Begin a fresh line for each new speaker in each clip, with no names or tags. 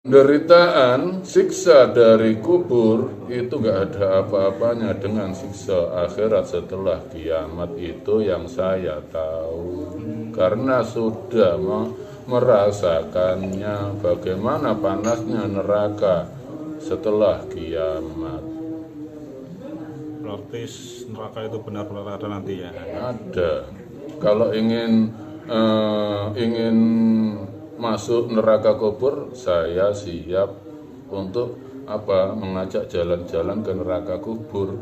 Penderitaan, siksa dari kubur itu gak ada apa-apanya dengan siksa akhirat setelah kiamat. Itu yang saya tahu karena sudah merasakannya bagaimana panasnya neraka setelah kiamat.
Berarti neraka itu benar-benar ada nanti ya?
Ada. Kalau ingin masuk neraka kubur, saya siap untuk mengajak jalan-jalan ke neraka kubur.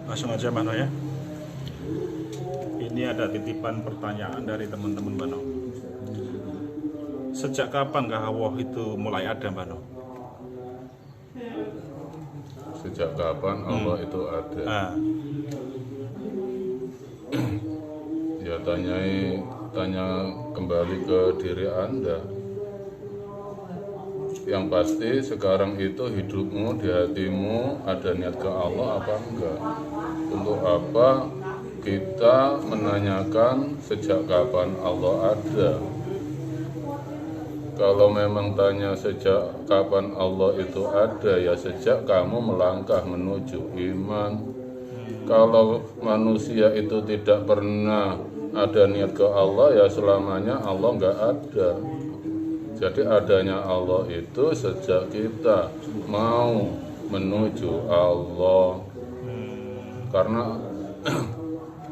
Langsung aja Mbak No ya. Ini ada titipan pertanyaan dari teman-teman Mbak No. Sejak kapan Allah itu mulai ada Mbak No?
Sejak kapan Allah itu ada? Ya tanya kembali ke diri Anda. Yang pasti sekarang itu hidupmu, di hatimu ada niat ke Allah apa enggak? Untuk apa kita menanyakan sejak kapan Allah ada? Kalau memang tanya sejak kapan Allah itu ada, ya sejak kamu melangkah menuju iman. Kalau manusia itu tidak pernah ada niat ke Allah, ya selamanya Allah enggak ada. Jadi adanya Allah itu sejak kita mau menuju Allah. Karena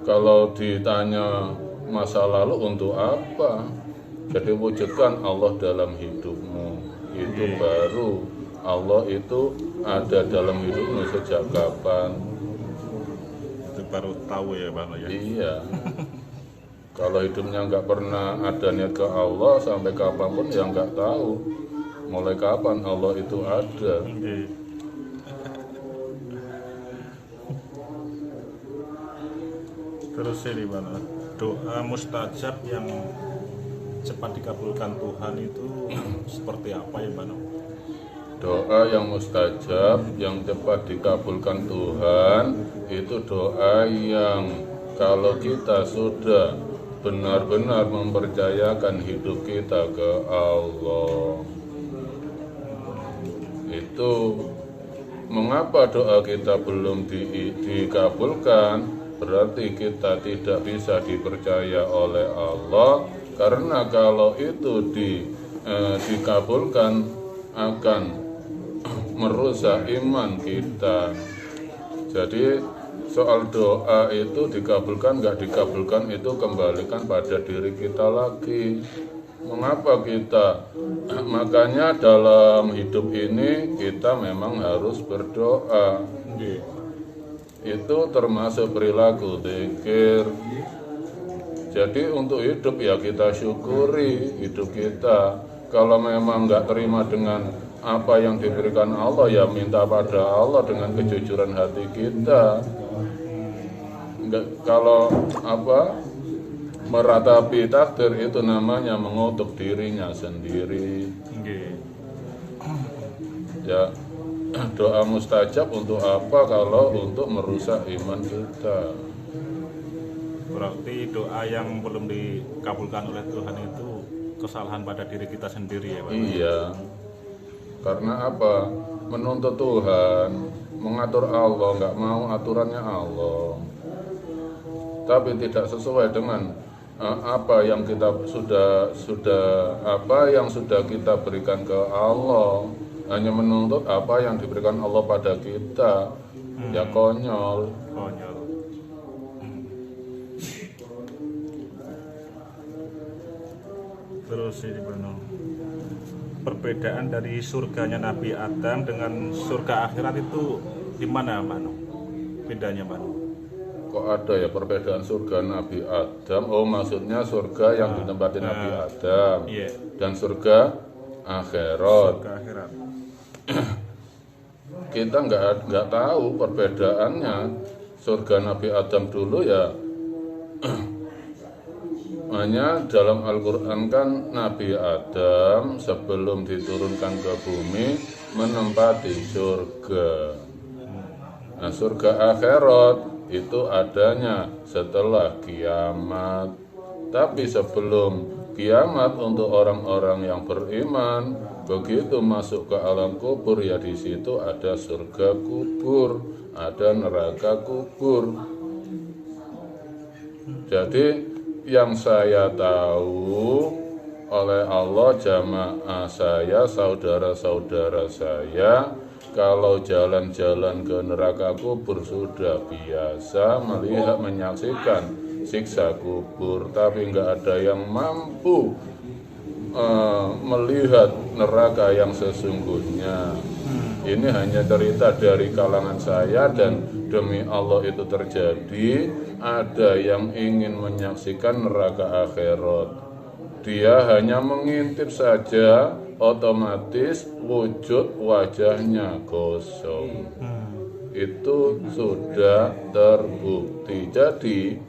kalau ditanya masa lalu untuk apa? Jadi wujudkan Allah dalam hidupmu. Itu baru Allah itu ada dalam hidupmu sejak kapan.
Itu baru tahu ya Mbak No ya?
Iya. Kalau hidupnya nggak pernah ada niat ke Allah, sampai kapanpun ya nggak tahu mulai kapan Allah itu ada.
Terus ini Mbak No, doa mustajab yang cepat dikabulkan Tuhan itu seperti apa ya Mbak No?
Doa yang mustajab, yang cepat dikabulkan Tuhan, itu doa yang kalau kita sudah benar-benar mempercayakan hidup kita ke Allah. Itu mengapa doa kita belum dikabulkan? Berarti kita tidak bisa dipercaya oleh Allah, karena kalau itu dikabulkan akan merusak iman kita. Jadi soal doa itu dikabulkan nggak dikabulkan itu kembalikan pada diri kita lagi. Mengapa kita? Makanya dalam hidup ini kita memang harus berdoa. Itu termasuk perilaku zikir. Jadi untuk hidup ya kita syukuri hidup kita. Kalau memang nggak terima dengan apa yang diberikan Allah, ya minta pada Allah dengan kejujuran hati kita. Kalau meratapi takdir itu namanya mengutuk dirinya sendiri. Ya, doa mustajab untuk apa kalau untuk merusak iman kita?
Berarti doa yang belum dikabulkan oleh Tuhan itu kesalahan pada diri kita sendiri ya Pak?
Iya. Karena apa? Menuntut Tuhan, mengatur Allah, nggak mau aturannya Allah. Tapi tidak sesuai dengan apa yang kita sudah kita berikan ke Allah. Hanya menuntut apa yang diberikan Allah pada kita. Ya konyol.
Terus ini perbedaan dari surganya Nabi Adam dengan surga akhirat itu di mana Mbak No? Bedanya Mbak No?
Kok ada ya perbedaan surga Nabi Adam? Oh, maksudnya surga yang ditempati Nabi Adam dan surga akhirat.
Surga akhirat.
Kita nggak tahu perbedaannya. Surga Nabi Adam dulu ya Hanya dalam Al-Quran kan Nabi Adam sebelum diturunkan ke bumi menempati surga. Nah, surga akhirat itu adanya setelah kiamat. Tapi sebelum kiamat untuk orang-orang yang beriman, begitu masuk ke alam kubur ya di situ ada surga kubur, ada neraka kubur. Jadi yang saya tahu oleh Allah, jamaah saya, saudara-saudara saya, kalau jalan-jalan ke neraka kubur sudah biasa melihat, menyaksikan siksa kubur, tapi nggak ada yang mampu melihat neraka yang sesungguhnya. Ini hanya cerita dari kalangan saya, dan demi Allah itu terjadi. Ada yang ingin menyaksikan neraka akhirat, dia hanya mengintip saja, otomatis wujud wajahnya gosong. Itu sudah terbukti. Jadi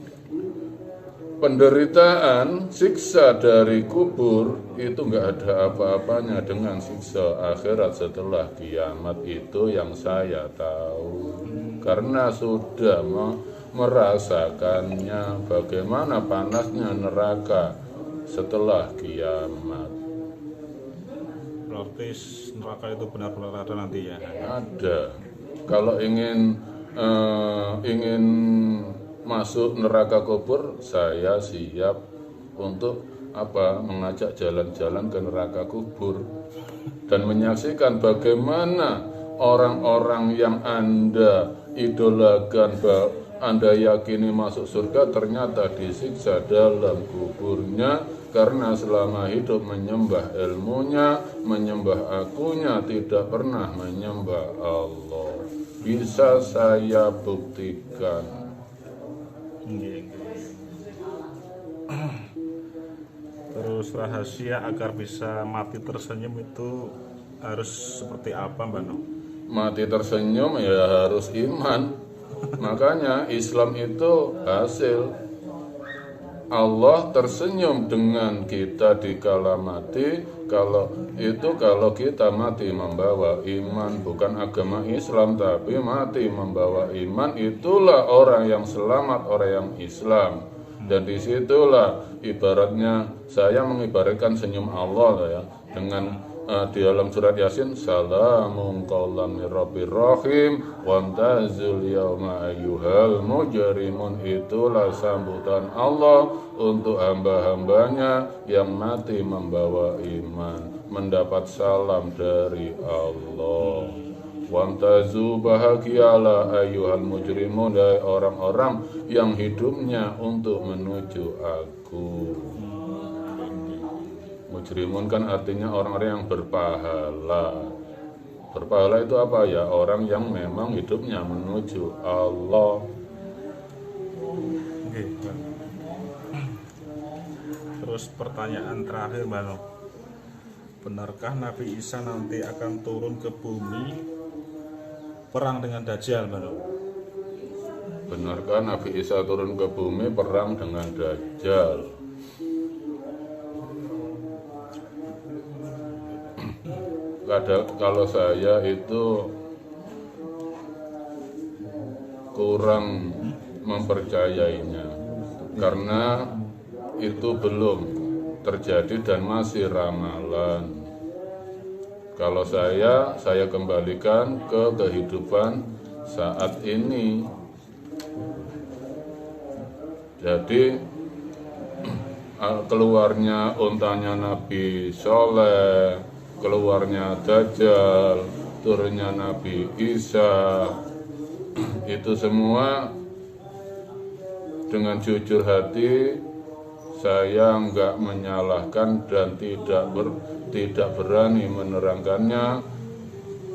penderitaan, siksa dari kubur itu nggak ada apa-apanya dengan siksa akhirat setelah kiamat. Itu yang saya tahu, karena sudah merasakannya bagaimana panasnya neraka setelah kiamat.
Berarti neraka itu benar-benar ada nanti ya?
Ada. Kalau ingin masuk neraka kubur, saya siap untuk mengajak jalan-jalan ke neraka kubur dan menyaksikan bagaimana orang-orang yang Anda idolakan, Anda yakini masuk surga, ternyata disiksa dalam kuburnya karena selama hidup menyembah ilmunya, menyembah akunya, tidak pernah menyembah Allah. Bisa saya buktikan.
Terus rahasia agar bisa mati tersenyum itu harus seperti apa, Mbak No?
Mati tersenyum ya harus iman. Makanya Islam itu hasil. Allah tersenyum dengan kita di kala mati. Kalau kita mati membawa iman, bukan agama Islam tapi mati membawa iman, itulah orang yang selamat, orang yang Islam. Dan disitulah ibaratnya saya mengibaratkan senyum Allah ya, dengan di dalam surat Yasin, salamun qaulam mir rabbir rahim wamtazul yauma ayyuhal mujrimun. Itulah sambutan Allah untuk hamba-hambanya yang mati membawa iman, mendapat salam dari Allah. Wamtazu, bahagialah ayyuhal mujrimun, dari orang-orang yang hidupnya untuk menuju aku. Mujrimun kan artinya orang-orang yang berpahala. Berpahala itu apa ya? Orang yang memang hidupnya menuju Allah.
Oke, terus pertanyaan terakhir, Mbak No. Benarkah Nabi Isa nanti akan turun ke bumi perang dengan Dajjal, Mbak No?
Benarkah Nabi Isa turun ke bumi perang dengan Dajjal? Kalau saya itu kurang mempercayainya, karena itu belum terjadi dan masih ramalan. Kalau saya kembalikan ke kehidupan saat ini. Jadi keluarnya untanya Nabi Soleh, keluarnya Dajjal, turunnya Nabi Isa, itu semua dengan jujur hati saya nggak menyalahkan dan tidak berani menerangkannya,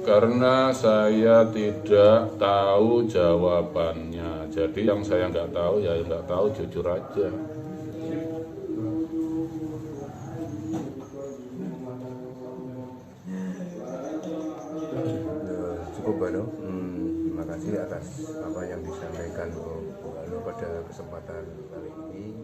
karena saya tidak tahu jawabannya. Jadi yang saya nggak tahu ya nggak tahu, jujur aja.
Cukup, Bano. Terima kasih atas apa yang disampaikan pada kesempatan kali ini.